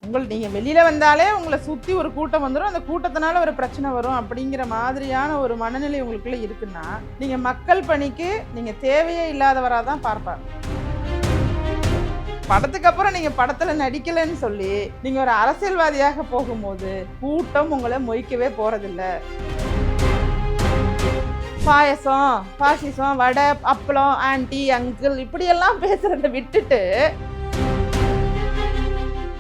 நீங்க வெளியில வந்தாலே உங்களை சுத்தி ஒரு கூட்டம் வந்துடும், அந்த கூட்டத்தினால ஒரு பிரச்சனை வரும் அப்படிங்கிற மாதிரியான ஒரு மனநிலை உங்களுக்குள்ள இருக்குன்னா நீங்க மக்கள் பணிக்கு நீங்க தேவையே இல்லாதவரா தான் பார்ப்பாங்க. படத்துக்கு அப்புறம் நீங்க படத்துல நடிக்கலன்னு சொல்லி நீங்க ஒரு அரசியல்வாதியாக போகும்போது கூட்டம் உங்களை மொய்க்கவே போறதில்ல. பாயசம், பாசிசம், வடை, அப்பளம், ஆன்டி, அங்கிள் இப்படியெல்லாம் பேசுறதை விட்டுட்டு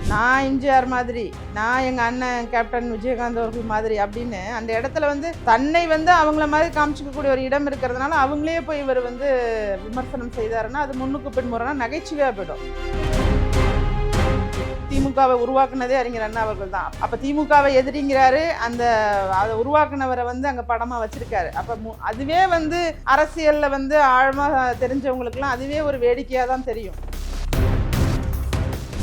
நான் எம்ஜிஆர் மாதிரி, நான் எங்கள் அண்ணன் கேப்டன் விஜயகாந்த் அவர்கள் மாதிரி அப்படின்னு அந்த இடத்துல தன்னை அவங்கள மாதிரி காமிச்சிக்கக்கூடிய ஒரு இடம் இருக்கிறதுனால அவங்களே போய் இவர் விமர்சனம் செய்தாருன்னா அது முன்னுக்கு பின் முறைனா நகைச்சுவையாக போயிடும். திமுகவை உருவாக்குனதே அறிஞர் அண்ணா அவர்கள் தான். அப்போ திமுகவை எதிரிங்கிறாரு, அதை உருவாக்குனவரை அங்கே படமாக வச்சிருக்காரு. அப்போ அதுவே அரசியலில் ஆழமாக தெரிஞ்சவங்களுக்குலாம் அதுவே ஒரு வேடிக்கையாக தான் தெரியும்.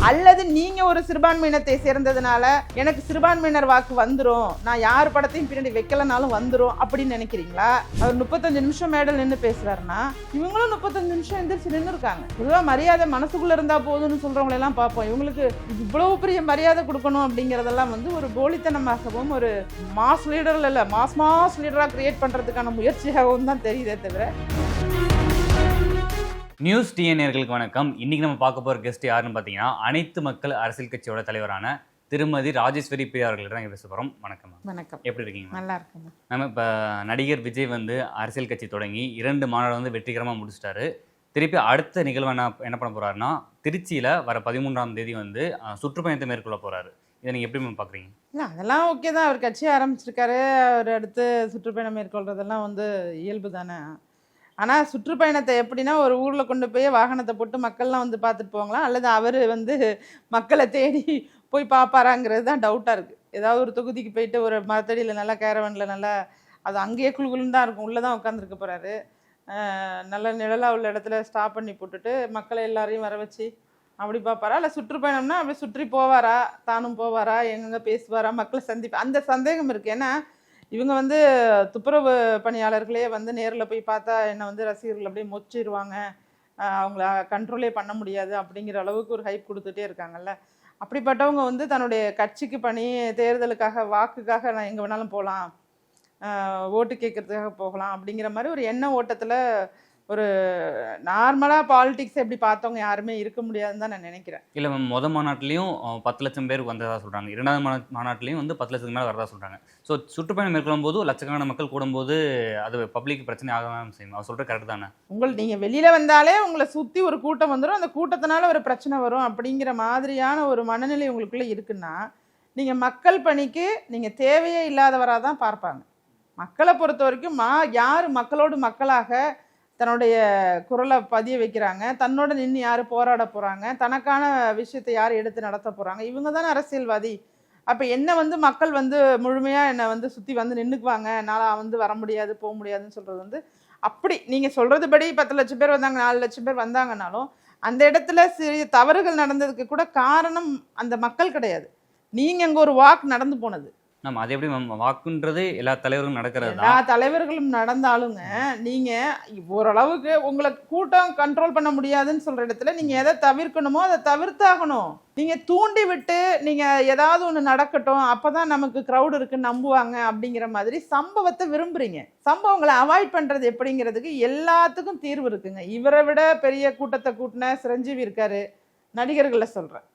அல்லது நீங்க ஒரு சிறுபான்மையினத்தை சேர்ந்ததுனால எனக்கு சிறுபான்மையினர் வாக்கு வந்துடும், நான் யார் படத்தையும் பின்னாடி வைக்கலனாலும் வந்துடும் அப்படின்னு நினைக்கிறீங்களா? அவர் 35 நிமிஷம் மேடல் நின்று பேசுறாருன்னா இவங்களும் 35 நிமிஷம் எந்திரிச்சு நின்று இருக்காங்க. பொதுவாக மரியாதை மனசுக்குள்ள இருந்தா போதும்னு சொல்றவங்களெல்லாம் பார்ப்போம். இவங்களுக்கு இவ்வளவு பெரிய மரியாதை கொடுக்கணும் அப்படிங்கிறதெல்லாம் ஒரு போலித்தனமாகவும் ஒரு மாஸ் லீடர் இல்ல மாஸ் லீடரா கிரியேட் பண்றதுக்கான முயற்சியாகவும் தான் தெரியுதே தவிர. நியூஸ் டிஎன்ஏர்களுக்கு வணக்கம். இன்னைக்கு நம்ம பார்க்க போகிற கெஸ்ட் யாருன்னு பார்த்தீங்கன்னா அனைத்து மக்கள் அரசியல் கட்சியோட தலைவரான திருமதி ராஜேஸ்வரி பிரியா அவர்கள் தான் பேச போகிறோம். வணக்கம். வணக்கம். எப்படி இருக்கீங்க? நல்லா இருக்குங்க. நம்ம இப்போ நடிகர் விஜய் அரசியல் கட்சி தொடங்கி 2 மாநாடு வெற்றிகரமாக முடிச்சிட்டாரு. திருப்பி அடுத்த நிகழ்வு என்ன பண்ண போறாருன்னா திருச்சியில் வர 13ஆம் தேதி சுற்றுப்பயணத்தை மேற்கொள்ள போறாரு. இதை நீங்கள் எப்படி பார்க்குறீங்க? இல்லை, அதெல்லாம் ஓகே தான். அவர் கட்சி ஆரம்பிச்சிருக்காரு, அவர் அடுத்து சுற்றுப்பயணம் மேற்கொள்றதெல்லாம் இயல்பு தானே. ஆனால் சுற்றுப்பயணத்தை எப்படின்னா ஒரு ஊரில் கொண்டு போய் வாகனத்தை போட்டு மக்கள்லாம் பார்த்துட்டு போவாங்களா, அல்லது அவர் மக்களை தேடி போய் பார்ப்பாராங்கிறது தான் டவுட்டாக இருக்குது. ஏதாவது ஒரு தொகுதிக்கு போயிட்டு ஒரு மரத்தடியில் நல்லா கேரவனில் நல்லா அது அங்கேயே குழுகுலுன்னு தான் இருக்கும், உள்ளே தான் உட்காந்துருக்க போகிறாரு. நல்ல நிழலாக உள்ள இடத்துல ஸ்டாப் பண்ணி போட்டுட்டு மக்களை எல்லாரையும் வர வச்சு அப்படி பார்ப்பாரா, இல்லை சுற்றுப்பயணம்னா அப்படி சுற்றி போவாரா, தானும் போவாரா, எங்கெங்கே பேசுவாரா, மக்களை சந்திப்பா, அந்த சந்தேகம் இருக்குது. ஏன்னா இவங்க துப்புரவு பணியாளர்களே நேரில் போய் பார்த்தா என்னை ரசிகர்கள் அப்படியே மொச்சிடுவாங்க, அவங்கள கண்ட்ரோலே பண்ண முடியாது அப்படிங்கிற அளவுக்கு ஒரு ஹைப் கொடுத்துட்டே இருக்காங்கல்ல. அப்படிப்பட்டவங்க தன்னுடைய கட்சிக்கு பணி, தேர்தலுக்காக, வாக்குக்காக நான் எங்கே வேணாலும் போகலாம், ஓட்டு கேட்கறதுக்காக போகலாம் அப்படிங்கிற மாதிரி ஒரு எண்ண ஓட்டத்தில் ஒரு நார்மலாக பாலிடிக்ஸ் எப்படி பார்த்தவங்க யாருமே இருக்க முடியாதுன்னு தான் நான் நினைக்கிறேன். இல்லை மேம், மொதல் மாநாட்டிலையும் 10 லட்சம் பேர் வந்ததாக சொல்கிறாங்க, 2வது மாநாட்டிலையும் 10 லட்சத்துக்கு மேலே வரதா சொல்கிறாங்க. ஸோ சுற்றுப்பயணம் மேற்கொள்ளும் போது லட்சக்கணக்கான மக்கள் கூடும்போது அது பப்ளிக் பிரச்சனை ஆக தான் செய்யும். அவர் சொல்கிற கரெக்ட் தானே? நீங்கள் வெளியில் வந்தாலே உங்களை சுற்றி ஒரு கூட்டம் வந்துடும், அந்த கூட்டத்தினால ஒரு பிரச்சனை வரும் அப்படிங்கிற மாதிரியான ஒரு மனநிலை உங்களுக்குள்ளே இருக்குன்னா நீங்கள் மக்கள் பணிக்கு நீங்கள் தேவையே இல்லாதவராக தான் பார்ப்பாங்க. மக்களை பொறுத்த வரைக்கும் யார் மக்களோடு மக்களாக தன்னுடைய குரலை பதிய வைக்கிறாங்க, தன்னோட நின்று யார் போராட போகிறாங்க, தனக்கான விஷயத்தை யார் எடுத்து நடத்த போகிறாங்க, இவங்க தானே அரசியல்வாதி. அப்போ என்ன மக்கள் முழுமையாக என்னை சுற்றி நின்றுக்குவாங்க, நான் வர முடியாது போக முடியாதுன்னு சொல்கிறது அப்படி நீங்கள் சொல்கிறதுபடி 10 லட்சம் பேர் வந்தாங்க, 4 லட்சம் பேர் வந்தாங்கன்னாலும் அந்த இடத்துல சிறிய தவறுகள் நடந்ததுக்கு கூட காரணம் அந்த மக்கள் கிடையாது, நீங்கள் அங்கே ஒரு வாக் நடந்து போனது. நம்ம அது எப்படி மேம், வாக்குன்றது எல்லா தலைவர்களும் நடக்கிறது, எல்லா தலைவர்களும் நடந்தாலுங்க நீங்கள் ஓரளவுக்கு உங்களை கூட்டம் கண்ட்ரோல் பண்ண முடியாதுன்னு சொல்கிற இடத்துல நீங்கள் எதை தவிர்க்கணுமோ அதை தவிர்த்தாகணும். நீங்கள் தூண்டி விட்டு நீங்கள் ஏதாவது ஒன்று நடக்கட்டும் அப்போ தான் நமக்கு க்ரௌடு இருக்குன்னு நம்புவாங்க அப்படிங்கிற மாதிரி சம்பவத்தை விரும்புகிறீங்க. சம்பவங்களை அவாய்ட் பண்ணுறது எப்படிங்கிறதுக்கு எல்லாத்துக்கும் தீர்வு இருக்குங்க. இவரை விட பெரிய கூட்டத்தை கூட்டின சிரஞ்சீவி இருக்காரு, நடிகர்களில் சொல்கிறேன்.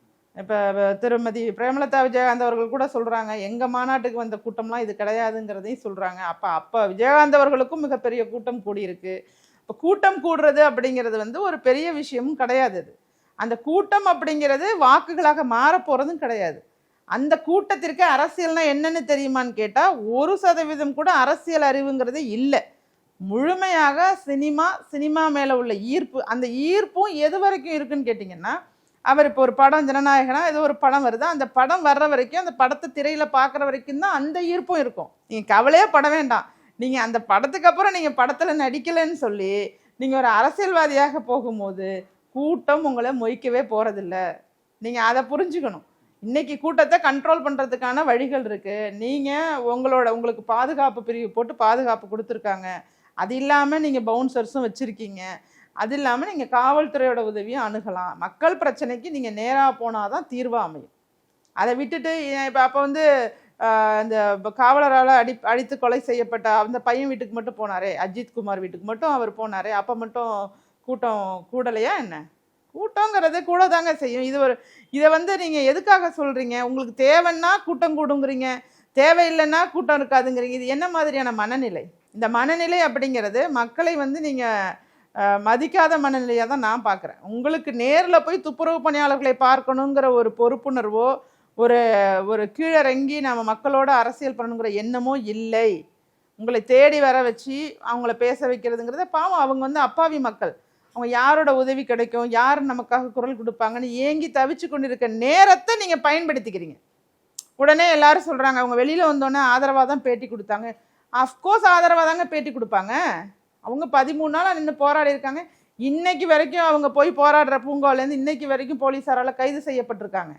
இப்போ திருமதி பிரேமலதா விஜயகாந்த் அவர்கள் கூட சொல்கிறாங்க, எங்கள் மாநாட்டுக்கு வந்த கூட்டம்லாம் இது கிடையாதுங்கிறதையும் சொல்கிறாங்க. அப்போ விஜயகாந்த் அவர்களுக்கும் மிகப்பெரிய கூட்டம் கூடியிருக்கு. இப்போ கூட்டம் கூடுறது அப்படிங்கிறது ஒரு பெரிய விஷயமும் கிடையாது. அது அந்த கூட்டம் அப்படிங்கிறது வாக்குகளாக மாற போகிறதும் கிடையாது. அந்த கூட்டத்திற்கு அரசியல்னா என்னன்னு தெரியுமான்னு கேட்டால் 1% கூட அரசியல் அறிவுங்கிறதே இல்லை. முழுமையாக சினிமா மேலே உள்ள ஈர்ப்பு, அந்த ஈர்ப்பும் எது வரைக்கும் இருக்குன்னு கேட்டிங்கன்னா, அவர் இப்போ ஒரு படம் ஜனநாயகனா ஏதோ ஒரு படம் வருது, அந்த படம் வர்ற வரைக்கும், அந்த படத்தை திரையில் பார்க்குற வரைக்கும் தான் அந்த ஈர்ப்பும் இருக்கும். நீங்கள் கவலையே பட வேண்டாம், நீங்கள் அந்த படத்துக்கு அப்புறம் நீங்கள் படத்தில் நடிக்கலைன்னு சொல்லி நீங்கள் ஒரு அரசியல்வாதியாக போகும்போது கூட்டம் உங்களை மொய்க்கவே போகிறதில்ல. நீங்கள் அதை புரிஞ்சுக்கணும். இன்றைக்கி கூட்டத்தை கண்ட்ரோல் பண்ணுறதுக்கான வழிகள் இருக்குது. நீங்கள் உங்களுக்கு பாதுகாப்பு பிரிவு போட்டு பாதுகாப்பு கொடுத்துருக்காங்க, அது இல்லாமல் நீங்கள் பவுன்சர்ஸும் வச்சுருக்கீங்க, அது இல்லாமல் நீங்கள் காவல்துறையோட உதவியும் அணுகலாம். மக்கள் பிரச்சனைக்கு நீங்கள் நேராக போனால் தான் தீர்வாக அமையும். அதை விட்டுட்டு இப்போ அப்போ வந்து அந்த காவலரால் அடித்து கொலை செய்யப்பட்ட அந்த பையன் வீட்டுக்கு மட்டும் போனாரே, அஜித் குமார் வீட்டுக்கு மட்டும் அவர் போனாரே, அப்போ மட்டும் கூட்டம் கூடலையா என்ன? கூட்டங்கிறது கூட தாங்க செய்யும். இதை வந்து நீங்கள் எதுக்காக சொல்கிறீங்க? உங்களுக்கு தேவைன்னா கூட்டம் கூடுங்கிறீங்க, தேவையில்லைன்னா கூட்டம் இருக்காதுங்கிறீங்க. இது என்ன மாதிரியான மனநிலை? இந்த மனநிலை அப்படிங்கிறது மக்களை வந்து நீங்கள் மதிக்காத மனநிலையாக தான் நான் பார்க்குறேன். உங்களுக்கு நேரில் போய் துப்புரவு பணியாளர்களை பார்க்கணுங்கிற ஒரு பொறுப்புணர்வோ ஒரு ஒரு கீழறங்கி நம்ம மக்களோட அரசியல் பண்ணணுங்கிற எண்ணமோ இல்லை. உங்களை தேடி வர வச்சு அவங்கள பேச வைக்கிறதுங்கிறத பாவம் அவங்க வந்து அப்பாவி மக்கள். அவங்க யாரோட உதவி கிடைக்கும், யார் நமக்காக குரல் கொடுப்பாங்கன்னு ஏங்கி தவிச்சு கொண்டு இருக்க நேரத்தை நீங்கள் பயன்படுத்திக்கிறீங்க. உடனே எல்லாரும் சொல்கிறாங்க அவங்க வெளியில் வந்தோன்னே ஆதரவாக தான் பேட்டி கொடுத்தாங்க. அஃப்கோர்ஸ் ஆதரவாக தாங்க பேட்டி கொடுப்பாங்க. அவங்க 13 நாளாக நின்று போராடி இருக்காங்க. இன்னைக்கு வரைக்கும் அவங்க போய் போராடுற பூங்காவிலேருந்து இன்னைக்கு வரைக்கும் போலீஸாரால் கைது செய்யப்பட்டிருக்காங்க.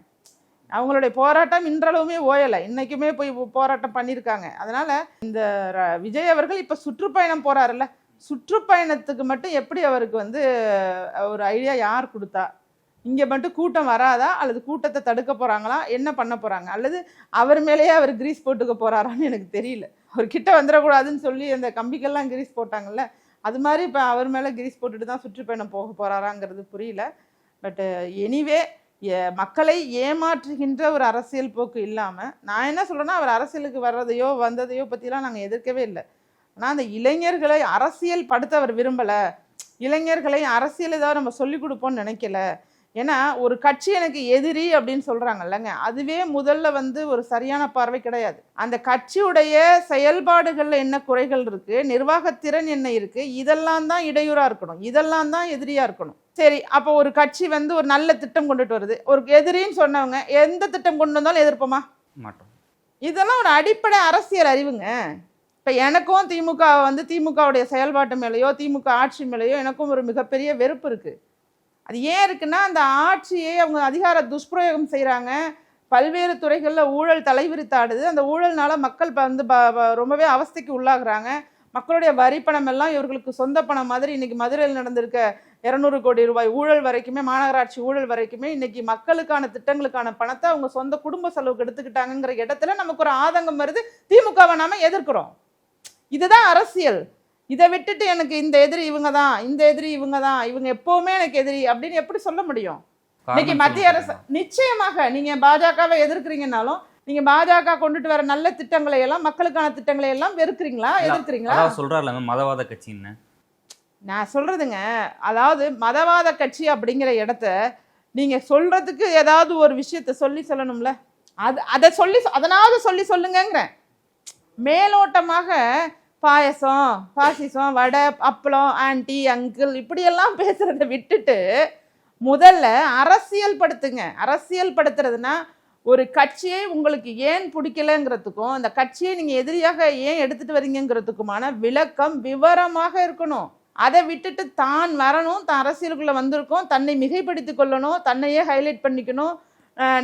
அவங்களுடைய போராட்டம் இன்றளவுமே ஓயலை, இன்னைக்குமே போய் போராட்டம் பண்ணியிருக்காங்க. அதனால் இந்த விஜய் அவர்கள் இப்போ சுற்றுப்பயணம் போகிறாருல்ல, சுற்றுப்பயணத்துக்கு மட்டும் எப்படி அவருக்கு வந்து ஒரு ஐடியா யார் கொடுத்தா? இங்கே மட்டும் கூட்டம் வராதா, அல்லது கூட்டத்தை தடுக்க போகிறாங்களா, என்ன பண்ண போகிறாங்க, அல்லது அவர் மேலேயே அவர் கிரீஸ் போட்டுக்க போகிறாரான்னு எனக்கு தெரியல. அவர் கிட்ட வந்துடக்கூடாதுன்னு சொல்லி அந்த கம்பிக்கெல்லாம் கிரீஸ் போட்டாங்கல்ல, அது மாதிரி இப்போ அவர் மேலே கிரீஸ் போட்டுட்டு தான் சுற்றுப்பயணம் போக போகிறாராங்கிறது புரியல. பட் எனிவே மக்களை ஏமாற்றுகின்ற ஒரு அரசியல் போக்கு இல்லாமல், நான் என்ன சொல்கிறேன்னா அவர் அரசியலுக்கு வர்றதையோ வந்ததையோ பற்றிலாம் நாங்கள் எதிர்க்கவே இல்லை. ஆனால் அந்த இளைஞர்களை அரசியல் படுத்த அவர் விரும்பலை, இளைஞர்களை அரசியல் ஏதாவது நம்ம சொல்லிக் கொடுப்போம்னு நினைக்கல. ஏன்னா ஒரு கட்சி எனக்கு எதிரி அப்படின்னு சொல்கிறாங்கல்லங்க, அதுவே முதல்ல வந்து ஒரு சரியான பார்வை கிடையாது. அந்த கட்சியுடைய செயல்பாடுகளில் என்ன குறைகள் இருக்குது, நிர்வாகத்திறன் என்ன இருக்குது, இதெல்லாம் தான் இடையூறாக இருக்கணும், இதெல்லாம் தான் எதிரியாக இருக்கணும். சரி, அப்போ ஒரு கட்சி வந்து ஒரு நல்ல திட்டம் கொண்டுட்டு வருது, ஒரு எதிரின்னு சொன்னவங்க எந்த திட்டம் கொண்டு வந்தாலும் எதிர்ப்போமா? மாட்டோம். இதெல்லாம் ஒரு அடிப்படை அரசியல் அறிவுங்க. இப்போ எனக்கும் திமுக வந்து திமுகவுடைய செயல்பாட்டு மேலேயோ திமுக ஆட்சி மேலேயோ எனக்கும் ஒரு மிகப்பெரிய வெறுப்பு இருக்குது. அது ஏன் இருக்குன்னா, அந்த ஆட்சியை அவங்க அதிகார துஷ்பிரயோகம் செய்கிறாங்க, பல்வேறு துறைகளில் ஊழல் தலைவிரித்தாடுது. அந்த ஊழல்னால மக்கள் வந்து ரொம்பவே அவஸ்தைக்கு உள்ளாகுறாங்க. மக்களுடைய வரி பணம் எல்லாம் இவர்களுக்கு சொந்த பணம் மாதிரி இன்னைக்கு மதுரையில் நடந்திருக்க 200 கோடி ரூபாய் ஊழல் வரைக்குமே, மாநகராட்சி ஊழல் வரைக்குமே இன்னைக்கு மக்களுக்கான திட்டங்களுக்கான பணத்தை அவங்க சொந்த குடும்ப செலவுக்கு எடுத்துக்கிட்டாங்கிற இடத்துல நமக்கு ஒரு ஆதங்கம் வருது. திமுகவை நாம எதிர்க்கிறோம். இதுதான் அரசியல். இதை விட்டுட்டு எனக்கு இந்த எதிரி இவங்க தான், இந்த எதிரி இவங்க தான், இவங்க எப்பவுமே எனக்கு எதிரி அப்படின்னு எப்படி சொல்ல முடியும்? இன்னைக்கு மத்திய அரசு நிச்சயமாக நீங்க பாஜகவை எதிர்க்கிறீங்கன்னாலும் நீங்க பாஜக கொண்டுட்டு வர நல்ல திட்டங்களை எல்லாம், மக்களுக்கான திட்டங்களை எல்லாம் வெறுக்கிறீங்களா, எதிர்க்கிறீங்களா? சொல்றாருல மதவாத கட்சின்னு. நான் சொல்றதுங்க, அதாவது மதவாத கட்சி அப்படிங்கிற இடத்த நீங்க சொல்றதுக்கு ஏதாவது ஒரு விஷயத்த சொல்லணும்ல. அதை அதனாவது சொல்லுங்கிறேன். மேலோட்டமாக பாயசம், பாசிசம், வடை, அப்பளம், ஆன்டி, அங்கிள் இப்படியெல்லாம் பேசுறதை விட்டுட்டு முதல்ல அரசியல் படுத்துங்க. அரசியல் படுத்துறதுன்னா ஒரு கட்சியை உங்களுக்கு ஏன் பிடிக்கலங்கிறதுக்கும் அந்த கட்சியை நீங்க எதிரியாக ஏன் எடுத்துட்டு வரீங்கிறதுக்குமான விளக்கம் விவரமாக இருக்கணும். அதை விட்டுட்டு தான் வரணும், தான் அரசியலுக்குள்ள வந்திருக்கோம், தன்னை மிகைப்படுத்தி கொள்ளணும், தன்னையே ஹைலைட் பண்ணிக்கணும்,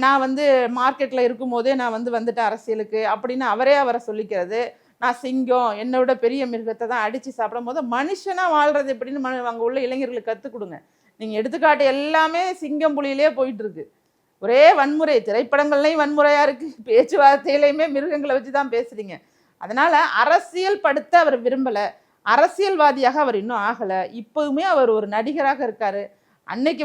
நான் வந்து மார்க்கெட்ல இருக்கும் போதே நான் வந்துட்டேன் அரசியலுக்கு அப்படின்னு அவரை சொல்லிக்கிறது. நான் சிங்கம், என்னோட பெரிய மிருகத்தை தான் அடித்து சாப்பிடும் போது மனுஷனாக வாழ்கிறது எப்படின்னு அங்கே உள்ள இளைஞர்களுக்கு கற்றுக் கொடுங்க. நீங்கள் எடுத்துக்காட்டு எல்லாமே சிங்கம் புலியிலே போயிட்டுருக்கு. ஒரே வன்முறை, திரைப்படங்கள்லையும் வன்முறையாக இருக்குது, பேச்சுவார்த்தையிலையுமே மிருகங்களை வச்சு தான் பேசுகிறீங்க. அதனால் அரசியல் படுத்த அவர் விரும்பலை, அரசியல்வாதியாக அவர் இன்னும் ஆகலை. இப்போவுமே அவர் ஒரு நடிகராக இருக்கார். அன்னைக்கு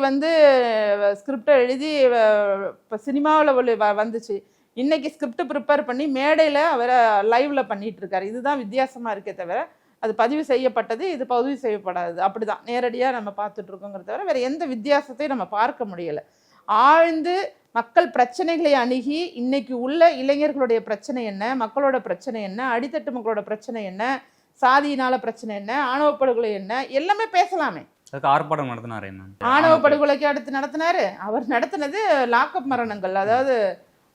ஸ்கிரிப்டை எழுதி இப்போ சினிமாவில் வந்துச்சு, இன்னைக்கு ஸ்கிரிப்ட் ப்ரிப்பேர் பண்ணி மேடையில் அவரை லைவ்ல பண்ணிட்டு இருக்காரு. இதுதான் வித்தியாசமாக இருக்கே தவிர அது பதிவு செய்யப்பட்டது, இது பதிவு செய்யப்படாது, அப்படிதான் நேரடியாக நம்ம பார்த்துட்டு இருக்கோங்கிறத தவிர வேற எந்த வித்தியாசத்தையும் நம்ம பார்க்க முடியலை. ஆழ்ந்து மக்கள் பிரச்சனைகளை அணுகி இன்னைக்கு உள்ள இளைஞர்களுடைய பிரச்சனை என்ன, மக்களோட பிரச்சனை என்ன, அடித்தட்டு மக்களோட பிரச்சனை என்ன, சாதியினால பிரச்சனை என்ன, ஆணவ படுகொலை என்ன, எல்லாமே பேசலாமே. ஆர்ப்பாட்டம் நடத்தினாரு. ஆணவ படுகொலைக்கு அடுத்து நடத்தினாரு. அவர் நடத்தினது லாக்அப் மரணங்கள், அதாவது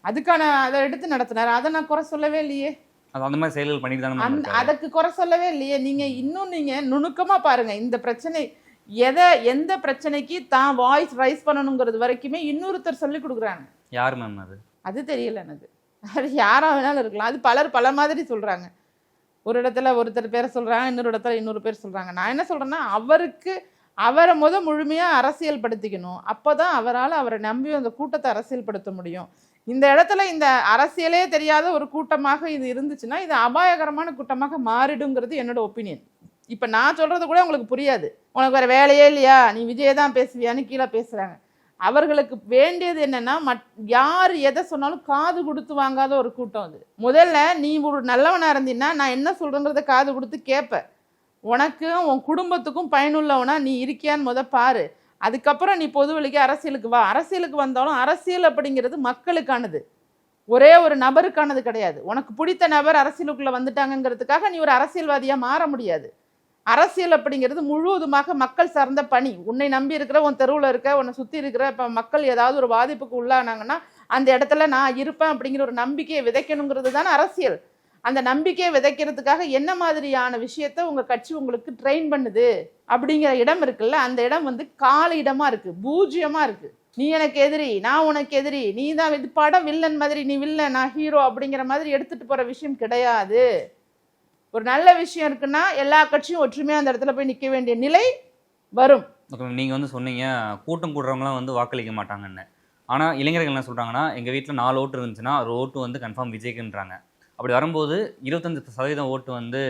அதுக்கான அதை எடுத்து நடத்தினாரு. அதை நான் குறை சொல்லவே இல்லையே. அந்த மாதிரி செயல்கள் பண்ணிட்டு தானே, அதுக்கு குறை சொல்லவே இல்லையே. நீங்க நுணுக்கமா பாருங்க. இந்த பிரச்சனை எந்த பிரச்சனைக்கு தான் வாய்ஸ் ரைஸ் பண்ணணுங்கிறது வரைக்குமே இன்னொருத்தர் சொல்லி கொடுக்குறாங்க. யாரு மேம் அது? அது தெரியல எனக்கு. அது யாரா வேணாலும் இருக்கலாம். அது பல மாதிரி சொல்றாங்க. ஒரு இடத்துல ஒருத்தர் பேரை சொல்றாங்க, இன்னொரு இடத்துல இன்னொரு பேர் சொல்றாங்க. நான் என்ன சொல்றேன்னா, அவருக்கு அவரை முழுமையா அரசியல் படுத்திக்கணும். அப்பதான் அவரால் அவரை நம்பி அந்த கூட்டத்தை அரசியல் படுத்த முடியும். இந்த இடத்துல இந்த அரசியலே தெரியாத ஒரு கூட்டமாக இது இருந்துச்சுன்னா இது அபாயகரமான கூட்டமாக மாறிடுங்கிறது என்னோட ஒப்பீனியன். இப்ப நான் சொல்றது கூட உங்களுக்கு புரியாது. உனக்கு வேற வேலையே இல்லையா, நீ விஜய் தான் பேசுவியான்னு கீழே பேசுறாங்க. அவர்களுக்கு வேண்டியது என்னன்னா யார் எதை சொன்னாலும் காது கொடுத்து வாங்காத ஒரு கூட்டம் அது. முதல்ல நீ ஒரு நல்லவனா இருந்தீன்னா நான் என்ன சொல்றேங்கிறத காது கொடுத்து கேட்ப. உனக்கும் உன் குடும்பத்துக்கும் பயனுள்ளவனா நீ இருக்கியான்னு பாரு. அதுக்கப்புறம் நீ பொது வழிக்கு அரசியலுக்கு வா. அரசியலுக்கு வந்தாலும் அரசியல் அப்படிங்கிறது மக்களுக்கானது, ஒரே ஒரு நபருக்கானது கிடையாது. உனக்கு பிடித்த நபர் அரசியலுக்குள்ள வந்துட்டாங்கிறதுக்காக நீ ஒரு அரசியல்வாதியா மாற முடியாது. அரசியல் அப்படிங்கிறது முழுவதுமாக மக்கள் சார்ந்த பணி. உன்னை நம்பி இருக்கிற, உன் தெருவில் இருக்க, உன்னை சுற்றி இருக்கிற இப்போ மக்கள் ஏதாவது ஒரு பாதிப்புக்கு உள்ளானாங்கன்னா அந்த இடத்துல நான் இருப்பேன் அப்படிங்கிற ஒரு நம்பிக்கையை விதைக்கணுங்கிறது தானே அரசியல். அந்த நம்பிக்கையை விதைக்கிறதுக்காக என்ன மாதிரியான விஷயத்த உங்கள் கட்சி உங்களுக்கு ட்ரெயின் பண்ணுது அப்படிங்கிற இடம் இருக்குல்ல, அந்த இடம் கால இடமா இருக்கு, பூஜ்ஜியமா இருக்கு. நீ எனக்கு எதிரி, நான் உனக்கு எதிரி, நீ தான் இது படம் வில்லன் மாதிரி, நீ வில்லன் நான் ஹீரோ அப்படிங்கிற மாதிரி எடுத்துட்டு போற விஷயம் கிடையாது. ஒரு நல்ல விஷயம் இருக்குன்னா எல்லா கட்சியும் ஒற்றுமையா அந்த இடத்துல போய் நிற்க வேண்டிய நிலை வரும். நீங்க சொன்னீங்க கூட்டம் கூடுறவங்களாம் வாக்களிக்க மாட்டாங்கன்னு. ஆனா இளைஞர்கள் என்ன சொல்றாங்கன்னா, எங்க வீட்டில் 4 ஓட்டு இருந்துச்சுன்னா ஒரு ஓட்டு கன்ஃபார்ம் விஜய்க்குன்றாங்க. அப்படி வரும்போது 25% ஓட்டு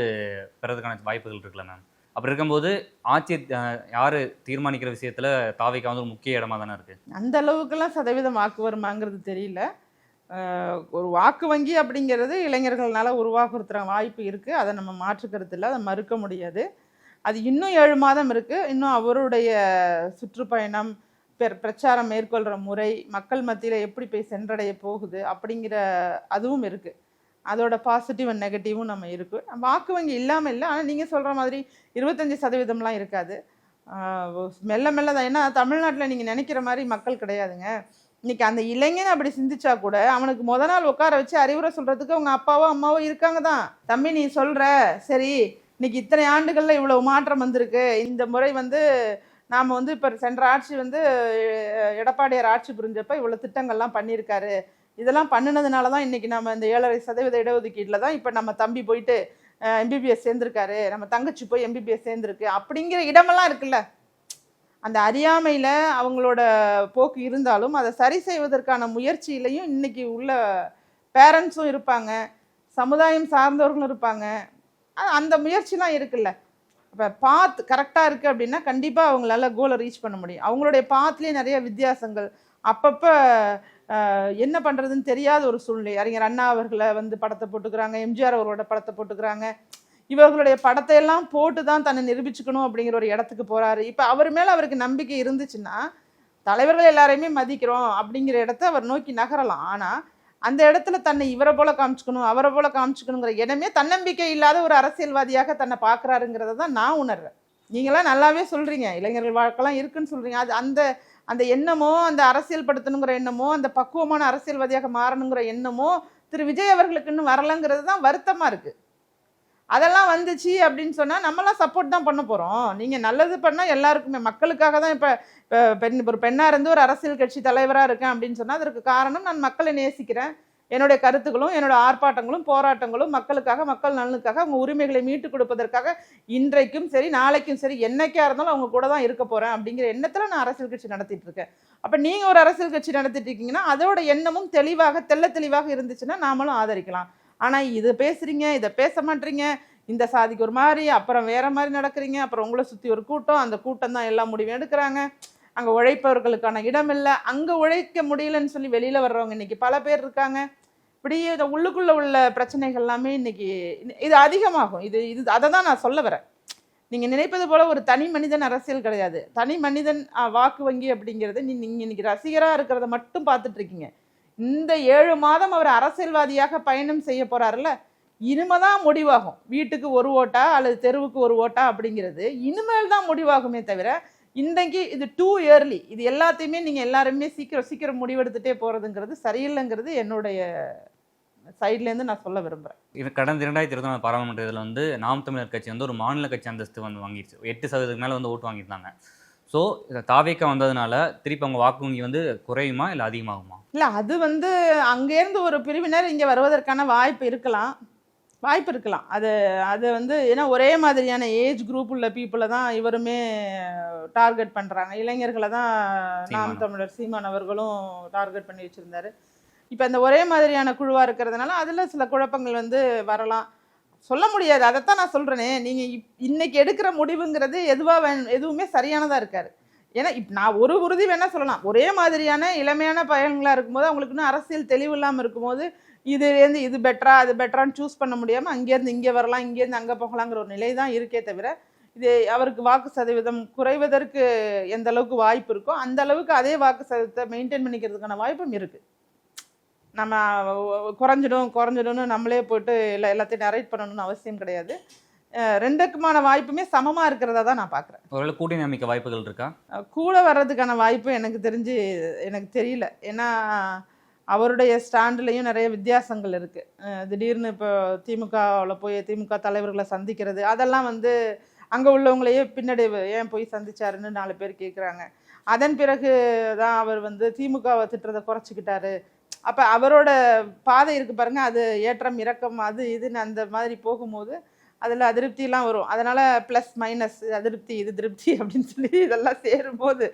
பெறதுக்கான வாய்ப்புகள் இருக்குல்ல மேம். அப்படி இருக்கும்போது ஆட்சி யாரு தீர்மானிக்கிற விஷயத்துல தாவேகா ஒரு முக்கிய இடமா தானே இருக்கு. அந்த அளவுக்குலாம் சதவீதம் வாக்கு வருமாங்கிறது தெரியல. ஒரு வாக்கு வங்கி அப்படிங்கிறது இளைஞர்களால் உருவாக்குற வாய்ப்பு இருக்குது. அதை நம்ம மாற்றுக்கிறது இல்லை, அதை மறுக்க முடியாது. அது இன்னும் 7 மாதம் இருக்குது. இன்னும் அவருடைய சுற்றுப்பயணம், பிரச்சாரம் மேற்கொள்கிற முறை, மக்கள் மத்தியில் எப்படி போய் சென்றடைய போகுது அப்படிங்கிற அதுவும் இருக்குது. அதோட பாசிட்டிவ் அண்ட் நெகட்டிவும் நம்ம இருக்குது. வாக்கு வங்கி இல்லாமல் இல்லை. ஆனால் நீங்கள் சொல்கிற மாதிரி 25% இருக்காது. மெல்ல மெல்ல தான். ஏன்னா தமிழ்நாட்டில் நீங்கள் நினைக்கிற மாதிரி மக்கள் கிடையாதுங்க. இன்னைக்கு அந்த இளைஞன் அப்படி சிந்திச்சா கூட அவனுக்கு நாள் உட்கார வச்சு அறிவுரை சொல்றதுக்கு அவங்க அப்பாவோ அம்மாவோ இருக்காங்க தான். தம்பி நீ சொல்ற சரி, இன்னைக்கு இத்தனை ஆண்டுகள்ல இவ்வளவு மாற்றம் வந்திருக்கு, இந்த முறை நாம இப்ப சென்ற ஆட்சி எடப்பாடியார் ஆட்சி புரிஞ்சப்ப இவ்வளவு திட்டங்கள்லாம் பண்ணியிருக்காரு, இதெல்லாம் பண்ணினதுனால தான் இன்னைக்கு நம்ம இந்த 7.5% இடஒதுக்கீட்டில் தான் இப்போ நம்ம தம்பி போயிட்டு எம்பிபிஎஸ் சேர்ந்திருக்காரு, நம்ம தங்கச்சி போய் எம்பிபிஎஸ் சேர்ந்திருக்கு அப்படிங்கிற இடமெல்லாம் இருக்குல்ல. அந்த அறியாமையில் அவங்களோட போக்கு இருந்தாலும் அதை சரி செய்வதற்கான முயற்சியிலையும் இன்னைக்கு உள்ள பேரண்ட்ஸும் இருப்பாங்க, சமுதாயம் சார்ந்தவர்களும் இருப்பாங்க. அந்த முயற்சிலாம் இருக்குல்ல. இப்போ பாத் கரெக்டாக இருக்குது அப்படின்னா கண்டிப்பாக அவங்களால கோலை ரீச் பண்ண முடியும். அவங்களுடைய பாத்லேயே நிறைய வித்தியாசங்கள், அப்பப்போ என்ன பண்ணுறதுன்னு தெரியாத ஒரு சூழ்நிலை. அறிஞர் அண்ணா அவர்களை படத்தை போட்டுக்கிறாங்க, எம்ஜிஆர் அவர்களோட படத்தை போட்டுக்கிறாங்க. இவர்களுடைய படத்தை எல்லாம் போட்டு தான் தன்னை நிரூபிச்சுக்கணும் அப்படிங்கிற ஒரு இடத்துக்கு போறாரு. இப்போ அவர் மேலே அவருக்கு நம்பிக்கை இருந்துச்சுன்னா தலைவர்கள் எல்லாரையுமே மதிக்கிறோம் அப்படிங்கிற இடத்த அவர் நோக்கி நகரலாம். ஆனால் அந்த இடத்துல தன்னை இவரை போல காமிச்சுக்கணும், அவரை போல காமிச்சுக்கணுங்கிற இடமே தன்னம்பிக்கை இல்லாத ஒரு அரசியல்வாதியாக தன்னை பார்க்குறாருங்கிறத தான் நான் உணர்றேன். நீங்களாம் நல்லாவே சொல்கிறீங்க, இளைஞர்கள் வாழ்க்கைலாம் இருக்குன்னு சொல்கிறீங்க. அது அந்த அந்த எண்ணமோ, அந்த அரசியல் படுத்தணுங்கிற எண்ணமோ, அந்த பக்குவமான அரசியல்வாதியாக மாறணுங்கிற எண்ணமோ திரு விஜய் அவர்களுக்கு இன்னும் வரலங்கிறது தான் வருத்தமாக இருக்குது. அதெல்லாம் வந்துச்சு அப்படின்னு சொன்னால் நம்மளாம் சப்போர்ட் தான் பண்ண போகிறோம். நீங்கள் நல்லது பண்ணால் எல்லாருக்குமே, மக்களுக்காக தான். இப்போ ஒரு பெண்ணாக இருந்து ஒரு அரசியல் கட்சி தலைவராக இருக்கேன் அப்படின்னு சொன்னால் அதற்கு காரணம் நான் மக்களை நேசிக்கிறேன். என்னுடைய கருத்துக்களும் என்னோட ஆர்ப்பாட்டங்களும் போராட்டங்களும் மக்களுக்காக, மக்கள் நலனுக்காக, அவங்க உரிமைகளை மீட்டு கொடுப்பதற்காக இன்றைக்கும் சரி நாளைக்கும் சரி என்னைக்கா இருந்தாலும் அவங்க கூட தான் இருக்க போகிறேன் அப்படிங்கிற எண்ணத்தில் நான் அரசியல் கட்சி நடத்திட்டு இருக்கேன். அப்போ நீங்கள் ஒரு அரசியல் கட்சி நடத்திட்டு இருக்கீங்கன்னா அதோட எண்ணமும் தெளிவாக இருந்துச்சுன்னா நாமளும் ஆதரிக்கலாம். ஆனால் இது பேசுகிறீங்க, இதை பேச மாட்டீங்க, இந்த சாதிக்கு ஒரு மாதிரி, அப்புறம் வேற மாதிரி நடக்கிறீங்க, அப்புறம் உங்களை சுற்றி ஒரு கூட்டம், அந்த கூட்டம் தான் எல்லா முடிவும் எடுக்கிறாங்க, அங்கே உழைப்பவர்களுக்கான இடம் இல்லை, அங்கே உழைக்க முடியலன்னு சொல்லி வெளியில் வர்றவங்க இன்னைக்கு பல பேர் இருக்காங்க. இப்படி உள்ளுக்குள்ளே உள்ள பிரச்சனைகள் எல்லாமே இன்னைக்கு இது அதிகமாகும். இது அதை தான் நான் சொல்ல வரேன். நீங்கள் நினைப்பது போல ஒரு தனி மனிதன் அரசியல் கிடையாது. தனி மனிதன் வாக்கு வங்கி அப்படிங்கிறது நீங்கள் இன்னைக்கு ரசிகராக இருக்கிறத மட்டும் பார்த்துட்டு இருக்கீங்க. இந்த 7 மாதம் அவர் அரசியல்வாதியாக பயணம் செய்ய போறாருல்ல, இனிமேதான் முடிவாகும். வீட்டுக்கு ஒரு ஓட்டா அல்லது தெருவுக்கு ஒரு ஓட்டா அப்படிங்கிறது இனிமேல் தான் முடிவாகுமே தவிர இன்றைக்கு இது டூ இயர்லி. இது எல்லாத்தையுமே நீங்கள் எல்லாருமே சீக்கிரம் முடிவெடுத்துட்டே போகிறதுங்கிறது சரியில்லைங்கிறது என்னுடைய சைட்லேருந்து நான் சொல்ல விரும்புகிறேன். இது கடந்த 2024 பாராளுமன்ற இதில் நாம் தமிழர் கட்சி ஒரு மாநில கட்சி அந்தஸ்து வாங்கிடுச்சு. 8% மேலே ஓட்டு வாங்கியிருந்தாங்க. ஸோ தாவேகா வந்ததுனால திருப்பி அவங்க வாக்கு வங்கி குறையுமா இல்லை அதிகமாகுமா? இல்லை, அது அங்கேருந்து ஒரு பிரிவினர் இங்கே வருவதற்கான வாய்ப்பு இருக்கலாம். வாய்ப்பு இருக்கலாம். அது அது வந்து ஏன்னா ஒரே மாதிரியான ஏஜ் குரூப் உள்ள பீப்புளை தான் இவருமே டார்கெட் பண்ணுறாங்க. இளைஞர்களை தான் நாம் சீமானம். தமிழர் சீமான் அவர்களும் டார்கெட் பண்ணி வச்சுருந்தாரு. இப்போ இந்த ஒரே மாதிரியான குழுவாக இருக்கிறதுனால அதில் சில குழப்பங்கள் வந்து வரலாம். சொல்ல முடியாது. அதைத்தான் நான் சொல்கிறேனே, நீங்கள் இன்னைக்கு எடுக்கிற முடிவுங்கிறது எதுவுமே சரியானதாக இருக்காது. ஏன்னா நான் ஒரு உறுதி வேணால் சொல்லலாம், ஒரே மாதிரியான இளமையான பையன்களாக இருக்கும்போது அவங்களுக்கு இன்னும் அரசியல் தெளிவு இல்லாமல் இருக்கும்போது இதுலேருந்து இது பெட்டரா அது பெட்டரான்னு சூஸ் பண்ண முடியாமல் அங்கேருந்து இங்கே வரலாம், இங்கேருந்து அங்கே போகலாங்கிற ஒரு நிலை தான் இருக்கே தவிர, இது அவருக்கு வாக்கு சதவீதம் குறைவதற்கு எந்த அளவுக்கு வாய்ப்பு இருக்கோ அந்த அளவுக்கு அதே வாக்கு சதவீதத்தை மெயின்டைன் பண்ணிக்கிறதுக்கான வாய்ப்பும் இருக்குது. நம்ம குறைஞ்சிடும்னு நம்மளே போட்டு எல்லாத்தையும் நரேட் பண்ணணும்னு அவசியம் கிடையாது. ரெண்டுக்குமான வாய்ப்புமே சமமாக இருக்கிறதா தான் நான் பார்க்குறேன். ஒருவேளை கூட்டணி அமைக்க வாய்ப்புகள் இருக்கா? கூட வர்றதுக்கான வாய்ப்பு எனக்கு தெரிஞ்சு எனக்கு தெரியல. ஏன்னா அவருடைய ஸ்டாண்ட்லேயும் நிறைய வித்தியாசங்கள் இருக்குது. திடீர்னு இப்போ திமுகவில் போய் திமுக தலைவர்களை சந்திக்கிறது அதெல்லாம் வந்து அங்கே உள்ளவங்களையே பின்னாடி ஏன் போய் சந்திச்சாருன்னு 4 பேர் கேட்குறாங்க. அதன் பிறகு தான் அவர் வந்து திமுகவை திட்டுறதை குறைச்சிக்கிட்டாரு. அப்போ அவரோட பாதை இருக்குது பாருங்கள், அது ஏற்றம் இறக்கம் அது இதுன்னு அந்த மாதிரி போகும்போது அதில் அதிருப்திலாம் வரும். அதனால் ப்ளஸ் மைனஸ் அதிருப்தி இது திருப்தி அப்படின்னு சொல்லி இதெல்லாம் சேரும்போது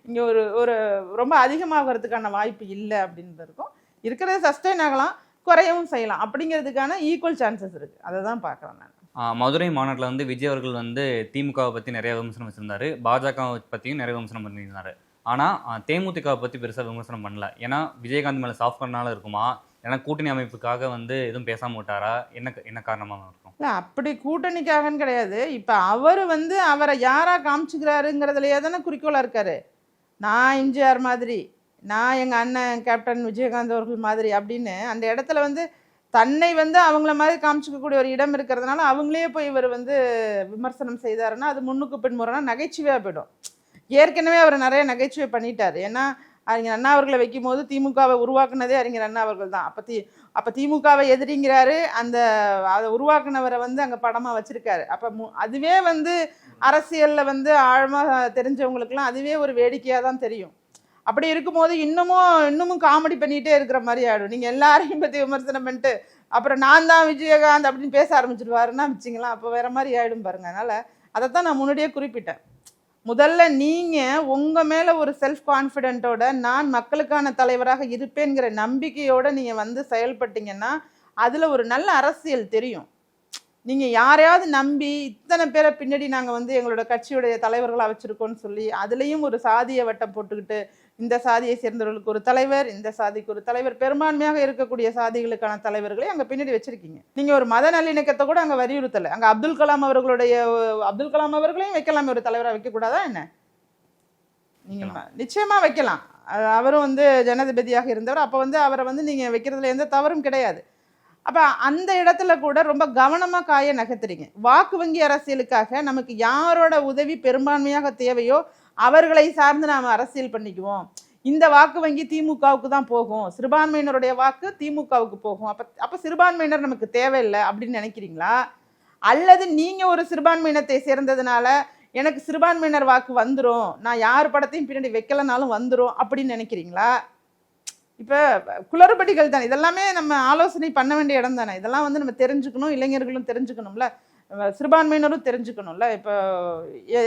இங்கே ஒரு ஒரு ரொம்ப அதிகமாகிறதுக்கான வாய்ப்பு இல்லை அப்படின்றது இருக்கும். இருக்கிறத சஸ்டெயின் ஆகலாம், குறையவும் செய்யலாம். அப்படிங்கிறதுக்கான ஈக்குவல் சான்சஸ் இருக்குது. அதை தான் பார்க்குறேன் நான். மதுரை மாநாட்டில் வந்து விஜய் அவர்கள் வந்து திமுகவை பற்றி நிறைய விமர்சனம் வச்சுருந்தாரு, பாஜகவை பற்றியும் நிறைய விமர்சனம் பண்ணியிருந்தாரு. ஆனால் தேமுதிகவை பற்றி பெருசாக விமர்சனம் பண்ணல. ஏன்னா விஜயகாந்த் மேலே சாஃப்ட் பண்ணாலும் இருக்குமா, ஏன்னா கூட்டணி அமைப்புக்காக வந்து எதுவும் பேசாம விட்டாரா, என்ன காரணமாக இருக்கும்? இல்லை அப்படி கூட்டணிக்காகன்னு கிடையாது. இப்போ அவர் வந்து அவரை யாராக காமிச்சுக்கிறாருங்கிறதுலையே தானே குறிக்கோளாக இருக்காரு. நான் எம்ஜிஆர் மாதிரி, நான் எங்கள் அண்ணன் கேப்டன் விஜயகாந்த் அவர்கள் மாதிரி அப்படின்னு அந்த இடத்துல வந்து தன்னை வந்து அவங்கள மாதிரி காமிச்சிக்கக்கூடிய ஒரு இடம் இருக்கிறதுனால அவங்களே போய் இவர் வந்து விமர்சனம் செய்தாருன்னா அது முன்னுக்கு பின்முறைனா நகைச்சுவையாக போயிடும். ஏற்கனவே அவர் நிறைய நகைச்சுவை பண்ணிட்டார். ஏன்னா அறிஞர் அண்ணா அவர்களை வைக்கும் போது திமுகவை உருவாக்குனதே அறிஞர் அண்ணா அவர்கள் தான். அப்போ திமுகவை எதிரிங்கிறாரு, அதை உருவாக்குனவரை வந்து அங்கே படமாக வச்சுருக்காரு. அப்போ அதுவே வந்து அரசியலில் வந்து ஆழமாக தெரிஞ்சவங்களுக்குலாம் அதுவே ஒரு வேடிக்கையாக தான் தெரியும். அப்படி இருக்கும்போது இன்னமும் காமெடி பண்ணிகிட்டே இருக்கிற மாதிரி ஆகிடும். நீங்கள் எல்லாரையும் பற்றி விமர்சனம் பண்ணிட்டு அப்புறம் நான் தான் விஜயகாந்த் அப்படின்னு பேச ஆரம்பிச்சிடுவாருன்னா வச்சிங்களா, அப்போ வேறு மாதிரி ஆகிடும் பாருங்கள். அதனால் அதைத்தான் நான் முன்னாடியே குறிப்பிட்டேன். முதல்ல நீங்கள் உங்கள் மேலே ஒரு செல்ஃப் கான்ஃபிடென்ட்டோட நான் மக்களுக்கான தலைவராக இருப்பேங்கிற நம்பிக்கையோடு நீங்கள் வந்து செயல்பட்டீங்கன்னா அதில் ஒரு நல்ல அரசியல் தெரியும். நீங்கள் யாரையாவது நம்பி இத்தனை பேரை பின்னாடி நாங்கள் வந்து எங்களோட கட்சியுடைய தலைவர்களாக வச்சுருக்கோன்னு சொல்லி அதுலேயும் ஒரு சாதிய வட்டம் போட்டுக்கிட்டு இந்த சாதியை சேர்ந்தவர்களுக்கு ஒரு தலைவர், இந்த சாதிக்கு ஒரு தலைவர், பெரும்பான்மையாக இருக்கக்கூடிய சாதிகளுக்கான தலைவர்களை அங்கே பின்னாடி வச்சுருக்கீங்க. நீங்கள் ஒரு மத நல்லிணக்கத்தை கூட அங்கே வலியுறுத்தலை. அங்கே அப்துல் கலாம் அவர்களையும் வைக்கலாமே, ஒரு தலைவராக வைக்கக்கூடாதா என்ன? நீங்கள் நிச்சயமாக வைக்கலாம். அவரும் வந்து ஜனாதிபதியாக இருந்தவர். அப்போ வந்து அவரை வந்து நீங்கள் வைக்கிறதுல எந்த தவறும் கிடையாது. அப்போ அந்த இடத்துல கூட ரொம்ப கவனமாக காய நகர்த்துறீங்க. வாக்கு வங்கி அரசியலுக்காக நமக்கு யாரோட உதவி பெரும்பான்மையாக தேவையோ அவர்களை சார்ந்து நாம் அரசியல் பண்ணிக்குவோம். இந்த வாக்கு வங்கி திமுகவுக்கு தான் போகும், சிறுபான்மையினருடைய வாக்கு திமுகவுக்கு போகும், அப்போ சிறுபான்மையினர் நமக்கு தேவையில்லை அப்படின்னு நினைக்கிறீங்களா? அல்லது நீங்கள் ஒரு சிறுபான்மையினத்தை சேர்ந்ததுனால எனக்கு சிறுபான்மையினர் வாக்கு வந்துடும், நான் யார் படத்தையும் பின்னாடி வைக்கலனாலும் வந்துடும் அப்படின்னு நினைக்கிறீங்களா? இப்போ குளறுபடிகள் தானே இதெல்லாமே. நம்ம ஆலோசனை பண்ண வேண்டிய இடம் தானே. இதெல்லாம் வந்து நம்ம தெரிஞ்சுக்கணும், இளைஞர்களும் தெரிஞ்சுக்கணும்ல, சிறுபான்மையினரும் தெரிஞ்சுக்கணும்ல. இப்போ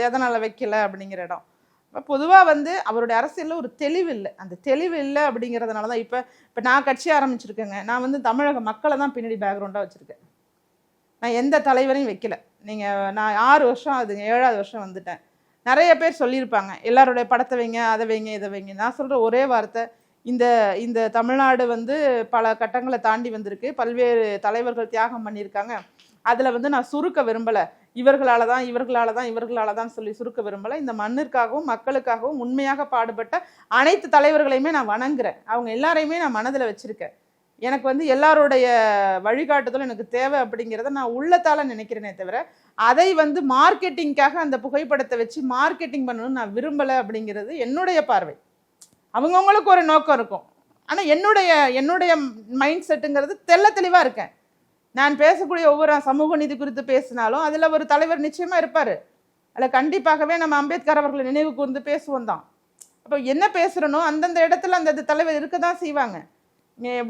எதனால் வைக்கல அப்படிங்கிற இடம். இப்போ பொதுவாக வந்து அவருடைய அரசியலில் ஒரு தெளிவு இல்லை. அந்த தெளிவு இல்லை அப்படிங்கிறதுனால தான் இப்போ நான் கட்சி ஆரம்பிச்சிருக்கேங்க. நான் வந்து தமிழக மக்களை தான் பின்னாடி பேக்ரவுண்டாக வச்சுருக்கேன். நான் எந்த தலைவரையும் வைக்கல. நான் 6 வருஷம் ஆகுதுங்க, 7வது வருஷம் வந்துட்டேன். நிறைய பேர் சொல்லியிருப்பாங்க எல்லாருடைய படத்தை வைங்க, அதை வைங்க, இதை வைங்க. நான் சொல்கிற ஒரே வார்த்தை, இந்த தமிழ்நாடு வந்து பல கட்டங்களை தாண்டி வந்திருக்கு. பல்வேறு தலைவர்கள் தியாகம் பண்ணியிருக்காங்க. அதில் வந்து நான் சுருக்க விரும்பலை. இவர்களால் தான் சொல்லி சுருக்க விரும்பலை. இந்த மண்ணிற்காகவும் மக்களுக்காகவும் உண்மையாக பாடுபட்ட அனைத்து தலைவர்களையுமே நான் வணங்குறேன். அவங்க எல்லாரையுமே நான் மனதில் வச்சுருக்கேன். எனக்கு வந்து எல்லாருடைய வழிகாட்டுதலும் எனக்கு தேவை அப்படிங்கிறத நான் உள்ளத்தால் நினைக்கிறேனே தவிர அதை வந்து மார்க்கெட்டிங்காக அந்த புகைப்படத்தை வச்சு மார்க்கெட்டிங் பண்ணணும்னு நான் விரும்பலை அப்படிங்கிறது என்னுடைய பார்வை. அவங்கவுங்களுக்கு ஒரு நோக்கம் இருக்கும். ஆனால் என்னுடைய மைண்ட் செட்டுங்கிறது தெளிவாக இருக்கேன். நான் பேசக்கூடிய ஒவ்வொரு சமூக நீதி குறித்து பேசினாலும் அதில் ஒரு தலைவர் நிச்சயமாக இருப்பார். அதில் கண்டிப்பாகவே நம்ம அம்பேத்கர் அவர்களை நினைவு கூர்ந்து பேசுவோம் தான். அப்போ என்ன பேசுகிறனோ அந்தந்த இடத்துல அந்த தலைவர் இருக்க தான் செய்வாங்க.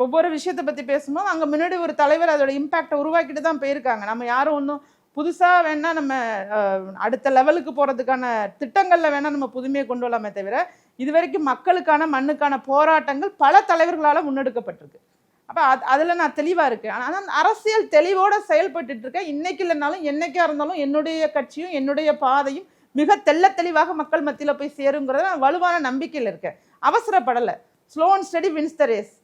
ஒவ்வொரு விஷயத்தை பற்றி பேசும்போது அங்கே முன்னாடி ஒரு தலைவர் அதோட இம்பேக்டை உருவாக்கிட்டு தான் போயிருக்காங்க. நம்ம யாரும் ஒன்றும் புதுசாக வேணால் நம்ம அடுத்த லெவலுக்கு போகிறதுக்கான திட்டங்களில் வேணால் நம்ம புதுமையை கொண்டு வரலாமே தவிர இது வரைக்கும் மக்களுக்கான மண்ணுக்கான போராட்டங்கள் பல தலைவர்களால் முன்னெடுக்கப்பட்டிருக்கு. அப்போ அதில் நான் தெளிவாக இருக்கேன். ஆனால் அரசியல் தெளிவோடு செயல்பட்டு இருக்கேன். இன்னைக்கு இல்லைனாலும் என்னைக்கா இருந்தாலும் என்னுடைய கட்சியும் என்னுடைய பாதையும் மிக தெளிவாக மக்கள் மத்தியில் போய் சேருங்கிறத நான் வலுவான நம்பிக்கையில் இருக்கேன். அவசரப்படலை. Slow and steady wins the race.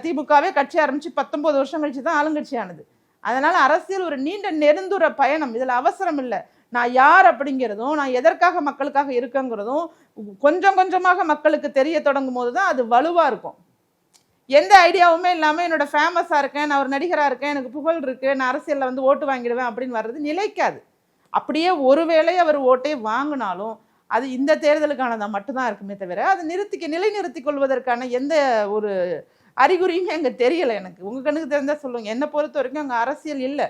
திமுகவே கட்சி ஆரம்பித்து 19 வருஷம் கழிச்சு தான் ஆளுங்கட்சியானது. அதனால் அரசியல் ஒரு நீண்ட நெடுந்துற பயணம். இதில் அவசரம் இல்லை. நான் யார் அப்படிங்கிறதும் நான் எதற்காக மக்களுக்காக இருக்கங்கிறதும் கொஞ்சம் கொஞ்சமாக மக்களுக்கு தெரிய தொடங்கும் போது தான் அது வலுவாக இருக்கும். எந்த ஐடியாவுமே இல்லாமல் என்னோட ஃபேமஸாக இருக்கேன், நான் ஒரு நடிகராக இருக்கேன், எனக்கு புகழ் இருக்குது, நான் அரசியலில் வந்து ஓட்டு வாங்கிடுவேன் அப்படின்னு வர்றது நிலைக்காது. அப்படியே ஒருவேளை அவர் ஓட்டே வாங்கினாலும் அது இந்த தேர்தலுக்கானதாக மட்டும்தான் இருக்குமே தவிர அது நிலைநிறுத்தி கொள்வதற்கான எந்த ஒரு அறிகுறியுமே அங்கே தெரியலை எனக்கு. உங்கள் கண்ணுக்கு தெரிஞ்சால் சொல்லுங்கள். என்னை பொறுத்த வரைக்கும் அங்கே அரசியல் இல்லை.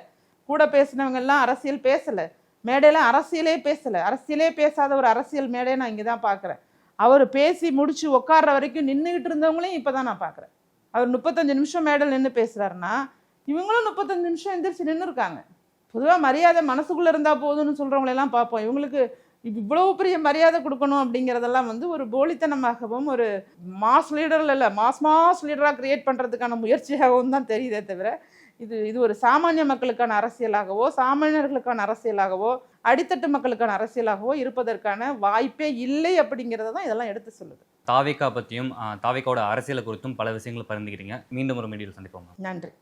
கூட பேசினவங்கெல்லாம் அரசியல் பேசலை. மேடையில் அரசியலே பேசாத ஒரு அரசியல் மேடையை நான் இங்கே தான் பார்க்குறேன். அவர் பேசி முடிச்சு உட்கார்ற வரைக்கும் நின்றுக்கிட்டு இருந்தவங்களையும் இப்போ தான் நான் பார்க்குறேன். அவர் 35 நிமிஷம் மேடையில் நின்று பேசுகிறாருன்னா இவங்களும் 35 நிமிஷம் எந்திரிச்சு நின்று இருக்காங்க. பொதுவாக மரியாதை மனசுக்குள்ளே இருந்தால் போதும்னு சொல்கிறவங்களெல்லாம் பார்ப்போம். இவங்களுக்கு இவ்வளவு பெரிய மரியாதை கொடுக்கணும் அப்படிங்கிறதெல்லாம் வந்து ஒரு போலித்தனமாகவும் ஒரு மாஸ் லீடரில் இல்லை மாஸ் லீடராக கிரியேட் பண்ணுறதுக்கான முயற்சியாகவும் தான் தெரியுதே தவிர இது ஒரு சாமானிய மக்களுக்கான அரசியலாகவோ சாமானியர்களுக்கான அரசியலாகவோ அடித்தட்டு மக்களுக்கான அரசியலாகவோ இருப்பதற்கான வாய்ப்பே இல்லை அப்படிங்கிறத தான் இதெல்லாம் எடுத்து சொல்லுது. தாவேகா பற்றியும் தாவேகாவோட அரசியலை குறித்தும் பல விஷயங்களை பகிர்ந்துக்கிறீங்க. மீண்டும் ஒரு மீடியாவில் சந்திப்போம். நன்றி.